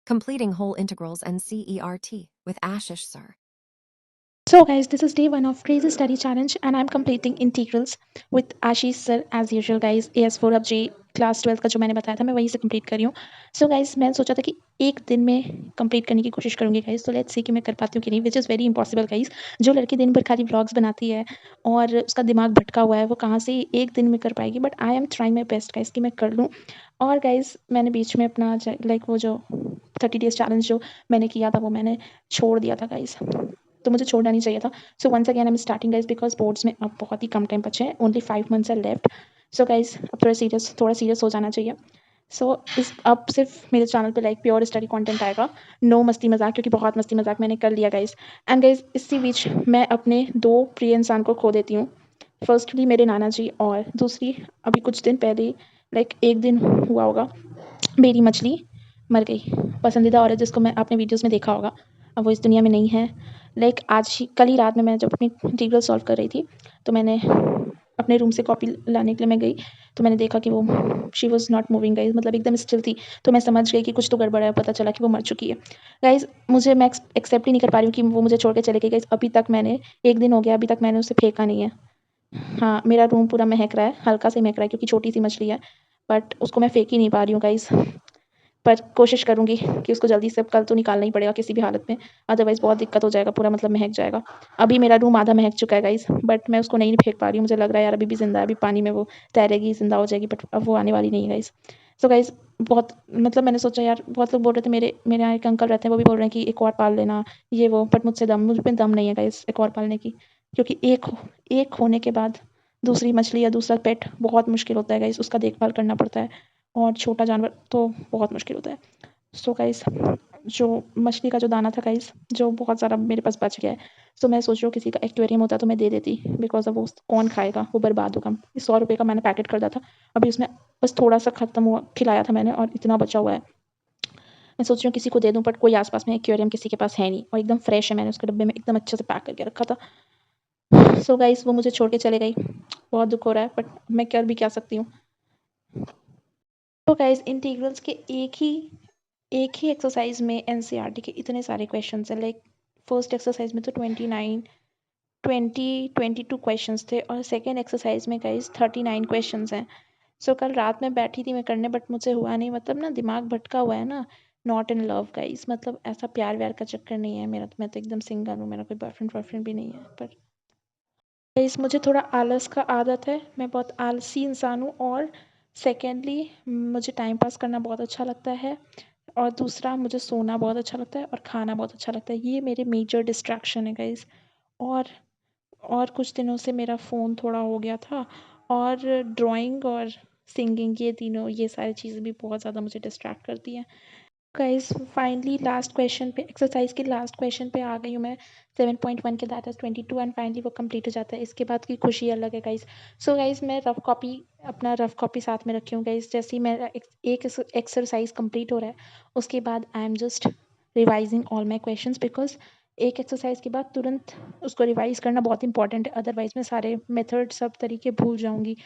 completing whole integrals and CERT with Ashish Sir. So guys, this is day 1 of Crazy Study Challenge and I'm completing integrals with Ashish sir as usual guys. AS4 अब जी class 12 का जो मैंने बताया था मैं वहीं से complete कर रही हूँ. सो गाइस मैंने सोचा था कि एक दिन में कंप्लीट करने की कोशिश करूँगी गाइस. तो लेट्स सी कि मैं कर पाती हूँ कि नहीं, which is very impossible guys. जो लड़की दिन भर खाली व्लॉग्स बनाती है और उसका दिमाग भटका हुआ है वो कहाँ से एक दिन में कर पाएगी. But I am trying my best guys कि मैं कर लूँ. और गाइस मैंने बीच में अपना लाइक वो जो 30 डेज चैलेंज जो मैंने किया था वो मैंने छोड़ दिया था गाइस. तो मुझे छोड़ना नहीं चाहिए था. So once again I am starting guys because boards में अब बहुत ही कम टाइम बचे हैं. Only 5 months are left. So guys अब थोड़ा सीरियस हो जाना चाहिए. सो इस अब सिर्फ मेरे चैनल पे लाइक प्योर स्टडी कंटेंट आएगा. नो मस्ती मजाक, क्योंकि बहुत मस्ती मजाक मैंने कर लिया गाइस. एंड गाइस इसी बीच मैं अपने 2 प्रिय इंसान को खो देती हूँ. फर्स्टली मेरे नाना जी और दूसरी अभी कुछ दिन पहले लाइक एक दिन हुआ होगा मेरी मछली मर गई. पसंदीदा औरत जिसको मैं आपने वीडियोस में देखा होगा, अब वो इस दुनिया में नहीं है. लाइक आज ही कल ही रात में मैं जब अपनी इंटीग्रल सॉल्व कर रही थी तो मैंने अपने रूम से कॉपी लाने के लिए मैं गई तो मैंने देखा कि वो she was not moving guys, मतलब एकदम स्टिल थी. तो मैं समझ गई कि कुछ तो गड़बड़ है. पता चला कि वो मर चुकी है गाइज. मुझे मैं एक्सेप्ट ही नहीं कर पा रही हूँ कि वो मुझे छोड़ के चले गई गाइज. अभी तक मैंने एक दिन हो गया, अभी तक मैंने उसे फेंका नहीं है. हाँ, मेरा रूम पूरा महक रहा है, हल्का सा महक रहा है क्योंकि छोटी सी मछली है. बट उसको मैं फेंक ही नहीं पा रही हूँ गाइज. पर कोशिश करूँगी कि उसको जल्दी से कल तो निकालना ही पड़ेगा किसी भी हालत में, अदरवाइज़ बहुत दिक्कत हो जाएगा, पूरा मतलब महक जाएगा. अभी मेरा रूम आधा महक चुका है गाइस, बट मैं उसको नहीं फेंक पा रही हूँ. मुझे लग रहा है यार अभी भी ज़िंदा है, अभी पानी में वो तैरेगी, ज़िंदा हो जाएगी, बट अब वो आने वाली नहीं है गाइस. सो गाइस बहुत मतलब मैंने सोचा यार, बहुत लोग बोल रहे थे, मेरे यहाँ एक अंकल रहते हैं वो भी बोल रहे हैं कि एक और पाल लेना ये वो, बट मुझ में दम नहीं है गाइस एक और पालने की. क्योंकि एक होने के बाद दूसरी मछली या दूसरा पेट बहुत मुश्किल होता है गाइस, उसका देखभाल करना पड़ता है और छोटा जानवर तो बहुत मुश्किल होता है. सो गाइस जो मछली का जो दाना था गाइस, जो बहुत सारा मेरे पास बच गया है, सो मैं सोच रही हूँ किसी का एक्वेरियम होता तो मैं दे देती, बिकॉज अब वो कौन खाएगा, वो बर्बाद होगा. 100 रुपये का मैंने पैकेट खरीदा था, अभी उसमें बस थोड़ा सा खत्म हुआ, खिलाया था मैंने और इतना बचा हुआ है. मैं सोच रही हूँ किसी को दे दूँ, बट कोई आसपास में एक्वेरियम किसी के पास है नहीं और एकदम फ्रेश है, मैंने उसके डब्बे में एकदम अच्छे से पैक करके रखा था. सो गाइस वो मुझे छोड़ के चले गई, बहुत दुख हो रहा है, बट मैं कर भी क्या सकती हूँ. तो गाइस इंटीग्रल्स के एक ही एक्सरसाइज में एनसीईआरटी के इतने सारे क्वेश्चंस हैं. लाइक फर्स्ट एक्सरसाइज में तो 22 क्वेश्चंस थे और सेकंड एक्सरसाइज में गाइस 39 क्वेश्चंस हैं. सो कल रात में बैठी थी मैं करने, बट मुझसे हुआ नहीं, मतलब ना दिमाग भटका हुआ है ना. नॉट इन लव गाइस, मतलब ऐसा प्यार व्यार का चक्कर नहीं है मेरा. मैं तो एकदम सिंगल हूँ, मेरा कोई बॉयफ्रेंड वॉयफ्रेंड भी नहीं है. पर गाइस मुझे थोड़ा आलस का आदत है, मैं बहुत आलसी इंसान हूँ. और सेकेंडली मुझे टाइम पास करना बहुत अच्छा लगता है और दूसरा मुझे सोना बहुत अच्छा लगता है और खाना बहुत अच्छा लगता है. ये मेरे मेजर डिस्ट्रैक्शन है गाइस. और और कुछ दिनों से मेरा फ़ोन थोड़ा हो गया था और ड्राइंग और सिंगिंग, ये तीनों ये सारी चीज़ें भी बहुत ज़्यादा मुझे डिस्ट्रैक्ट करती हैं. गाइस फाइनली लास्ट क्वेश्चन पे, एक्सरसाइज के लास्ट क्वेश्चन पे आ गई हूँ मैं. 7.1 के दैट इज़ 22 एंड फाइनली वो कंप्लीट हो जाता है. इसके बाद की खुशी अलग है गाइस. सो गाइस मैं अपना रफ कॉपी साथ में रखी हूँ गाइस. जैसे ही मेरा एक एक्सरसाइज कंप्लीट हो रहा है उसके बाद I am just revising all my questions, because एक एक्सरसाइज के बाद तुरंत उसको रिवाइज करना बहुत इंपॉर्टेंट है, अदरवाइज मैं सारे मेथड सब तरीके भूल जाऊँगी.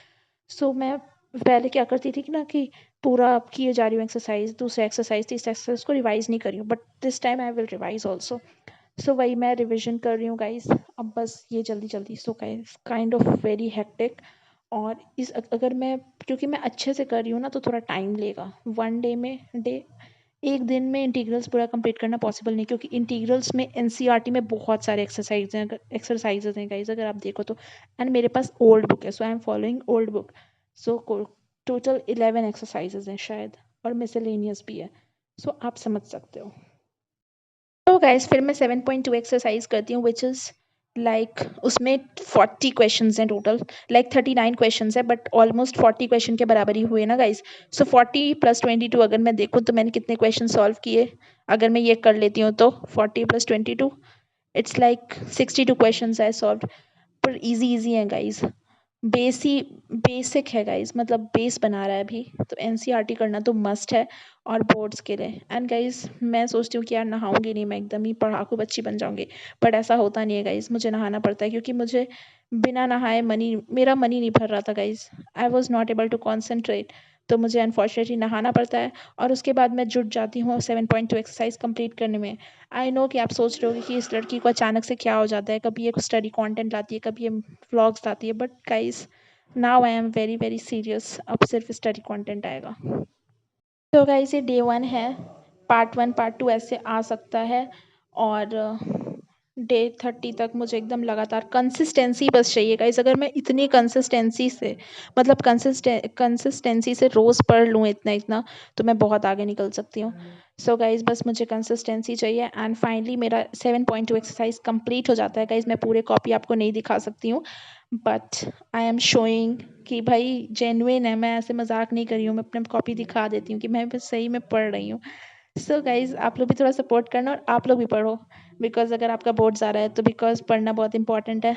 सो मैं पहले क्या करती थी कि ना कि पूरा अब किए जा रही हूँ एक्सरसाइज, दूसरा एक्सरसाइज तीसरा एक्सरसाइज को रिवाइज नहीं करी हूँ, but this time I will revise also. So वही मैं रिविजन कर रही हूँ गाइस. अब बस ये जल्दी जल्दी. So guys kind of very hectic. और इस अगर मैं क्योंकि मैं अच्छे से कर रही हूँ ना तो थोड़ा टाइम लेगा. वन डे में एक दिन में इंटीग्रल्स पूरा कंप्लीट करना पॉसिबल नहीं, क्योंकि इंटीग्रल्स में एनसीईआरटी में बहुत सारे एक्सरसाइजेज हैं गाइस अगर आप देखो तो. एंड मेरे पास ओल्ड बुक है, so I am following old book. So total 11 exercises हैं शायद, और मिसलेनियस भी है. सो आप समझ सकते हो. तो गाइस फिर मैं 7.2 एक्सरसाइज करती हूँ, विच इज़ लाइक उसमें 40 क्वेश्चंस हैं टोटल. लाइक 39 क्वेश्चंस है, बट ऑलमोस्ट 40 क्वेश्चन के बराबर ही हुए ना गाइस. सो 40 + 22 अगर मैं देखूँ तो मैंने कितने क्वेश्चन सॉल्व किए, अगर मैं ये कर लेती हूँ तो 40 + 22 it's like 62 questions I solve. पर इजी इजी है गाइस. बेसी बेसिक है गाइस, मतलब बेस बना रहा है अभी. तो एनसीईआरटी करना तो मस्ट है और बोर्ड्स के लिए. एंड गाइस मैं सोचती हूँ कि यार नहाऊंगी नहीं, मैं एकदम ही पढ़ाकू बच्ची बन जाऊंगी, बट ऐसा होता नहीं है गाइस. मुझे नहाना पड़ता है क्योंकि मुझे बिना नहाए मेरा मन ही नहीं भर रहा था guys. I was not able to concentrate. तो मुझे अनफॉर्चुनेटली नहाना पड़ता है और उसके बाद मैं जुट जाती हूँ 7.2 एक्सरसाइज कंप्लीट करने में। आई नो कि आप सोच रहे होगे कि इस लड़की को अचानक से क्या हो जाता है, कभी ये स्टडी कंटेंट लाती है, कभी ये व्लॉग्स लाती है, but guys now I am very very serious, अब सिर्फ स्टडी कंटेंट आएगा। तो गाइस ये डे 1 है, पार्ट 1 पार्ट 2 ऐसे आ सकता है और डे 30 तक मुझे एकदम लगातार कंसिस्टेंसी बस चाहिए गाइस। अगर मैं इतनी कंसिस्टेंसी से मतलब कंसिस्टेंसी से रोज़ पढ़ लूँ इतना इतना, तो मैं बहुत आगे निकल सकती हूँ। सो गाइस बस मुझे कंसिस्टेंसी चाहिए एंड फाइनली मेरा 7.2 एक्सरसाइज कंप्लीट हो जाता है गाइस। मैं पूरे कॉपी आपको नहीं दिखा सकती हूँ, बट आई एम शोइंग कि भाई जेन्युइन है, मैं ऐसे मजाक नहीं कर रही हूँ, मैं अपने कॉपी दिखा देती हूँ कि मैं बस सही में पढ़ रही हूँ। सो गाइज आप लोग भी थोड़ा सपोर्ट करना और आप लोग भी पढ़ो, बिकॉज अगर आपका बोर्ड्स आ रहा है तो बिकॉज पढ़ना बहुत इंपॉर्टेंट है।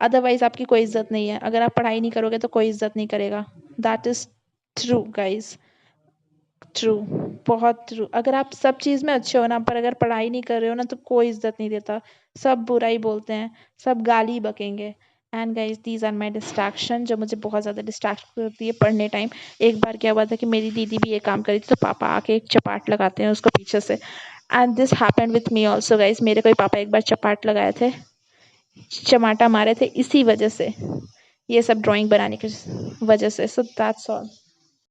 अदरवाइज आपकी कोई इज्जत नहीं है, अगर आप पढ़ाई नहीं करोगे तो कोई इज्जत नहीं करेगा। That is true guys, true, बहुत ट्रू। अगर आप सब चीज़ में अच्छे हो ना, पर अगर पढ़ाई नहीं कर रहे हो ना, तो कोई इज्जत नहीं देता, सब बुराई बोलते हैं, सब गाली बकेंगे। And guys these are my distraction, जो मुझे बहुत ज़्यादा डिस्ट्रैक्ट करती है पढ़ने टाइम। एक बार क्या हुआ था कि मेरी दीदी भी ये काम करी थी, तो पापा आके एक चपाट लगाते हैं उसको पीछे से। And this happened with me also guys, मेरे कोई पापा एक बार चपाट लगाए थे, चमाटा मारे थे इसी वजह से, ये सब ड्राइंग बनाने की वजह से। So that's all.